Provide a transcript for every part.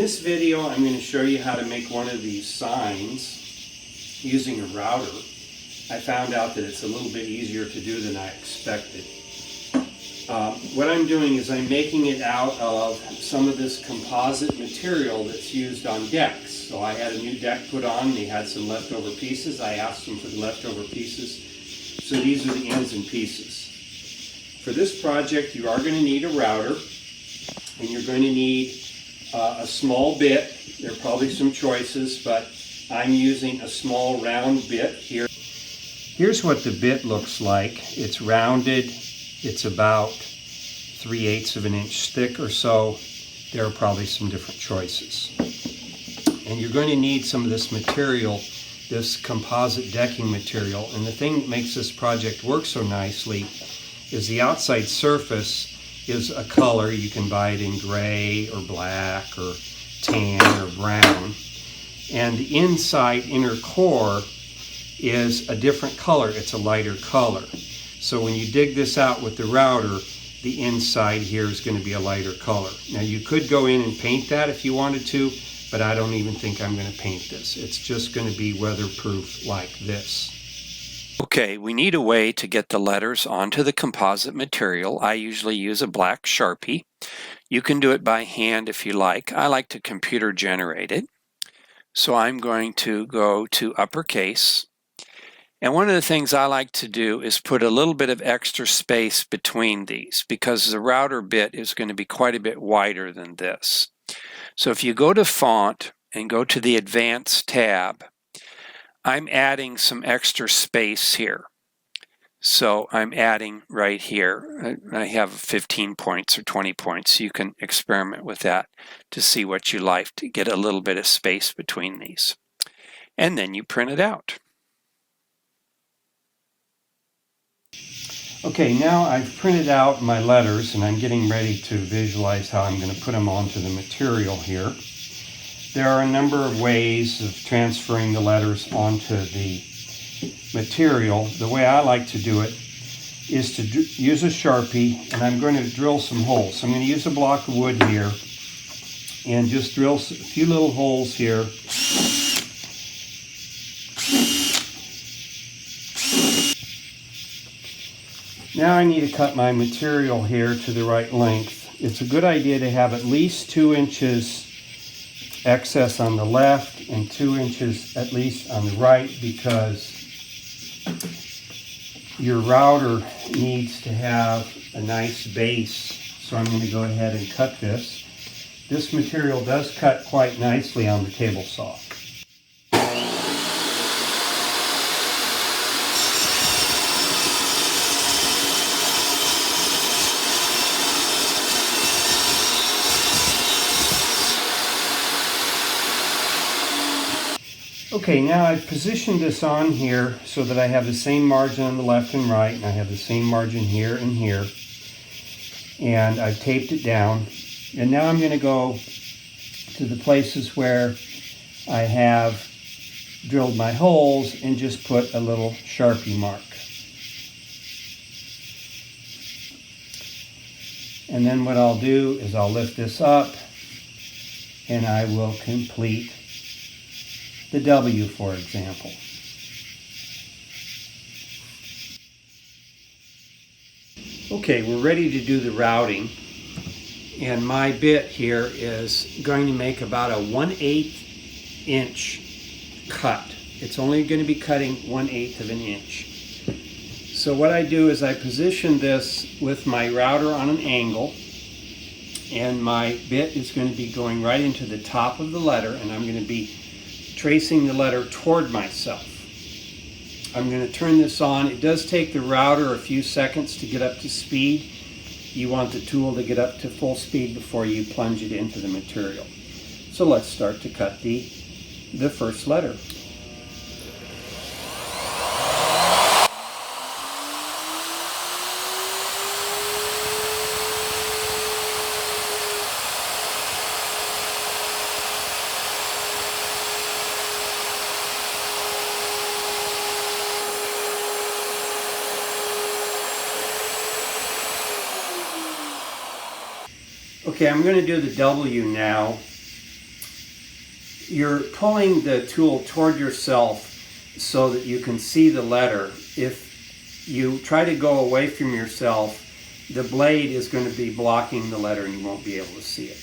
this video, I'm going to show you how to make one of these signs using a router. I found out that it's a little bit easier to do than I expected. What I'm doing is I'm making it out of some of this composite material that's used on decks. So I had a new deck put on, they had some leftover pieces. I asked them for the leftover pieces. So these are the ends and pieces. For this project, you are going to need a router, and you're going to need a small bit. There are probably some choices, but I'm using a small round bit here. Here's what the bit looks like. It's rounded. It's about 3/8 of an inch thick or so. There are probably some different choices. And you're going to need some of this material, this composite decking material. And the thing that makes this project work so nicely is the outside surface is a color. You can buy it in gray or black or tan or brown. And the inside inner core is a different color. It's a lighter color. So when you dig this out with the router, the inside here is going to be a lighter color. Now you could go in and paint that if you wanted to, but I don't even think I'm going to paint this. It's just going to be weatherproof like this. Okay, we need a way to get the letters onto the composite material. I usually use a black Sharpie. You can do it by hand if you like. I like to computer generate it. So I'm going to go to uppercase. And one of the things I like to do is put a little bit of extra space between these because the router bit is going to be quite a bit wider than this. So if you go to Font and go to the Advanced tab, I'm adding some extra space here. So I'm adding right here. I have 15 points or 20 points. You can experiment with that to see what you like to get a little bit of space between these. And then you print it out. Okay, now I've printed out my letters and I'm getting ready to visualize how I'm going to put them onto the material here. There are a number of ways of transferring the letters onto the material. The way I like to do it is to use a Sharpie, and I'm going to drill some holes. So I'm going to use a block of wood here and just drill a few little holes here. Now I need to cut my material here to the right length. It's a good idea to have at least 2 inches excess on the left and 2 inches at least on the right, because your router needs to have a nice base. So I'm going to go ahead and cut this. This material does cut quite nicely on the table saw. Okay, now I've positioned this on here so that I have the same margin on the left and right, and I have the same margin here and here. And I've taped it down. And now I'm going to go to the places where I have drilled my holes and just put a little Sharpie mark. And then what I'll do is I'll lift this up and I will complete the W, for example. Okay, we're ready to do the routing, and my bit here is going to make about a 1/8 inch cut. It's only going to be cutting 1/8 of an inch. So what I do is I position this with my router on an angle, and my bit is going to be going right into the top of the letter, and I'm going to be tracing the letter toward myself. I'm going to turn this on. It does take the router a few seconds to get up to speed. You want the tool to get up to full speed before you plunge it into the material. So let's start to cut the first letter. Okay, I'm going to do the W now, you're pulling the tool toward yourself so that you can see the letter. If you try to go away from yourself, the blade is going to be blocking the letter and you won't be able to see it.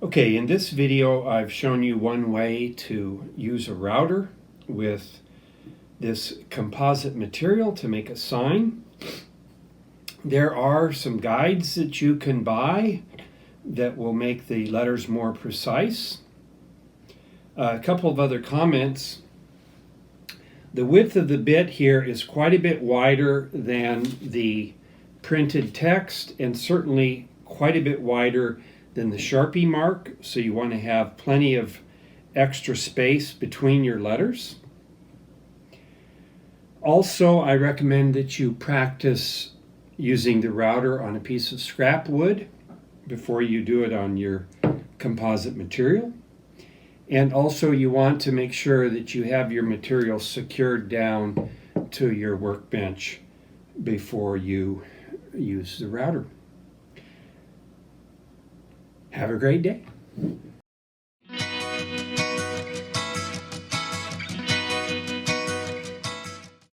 Okay, in this video I've shown you one way to use a router with this composite material to make a sign. There are some guides that you can buy that will make the letters more precise. A couple of other comments. The width of the bit here is quite a bit wider than the printed text and certainly quite a bit wider than the Sharpie mark, so you want to have plenty of extra space between your letters. Also, I recommend that you practice using the router on a piece of scrap wood before you do it on your composite material. And also you want to make sure that you have your material secured down to your workbench before you use the router. Have a great day.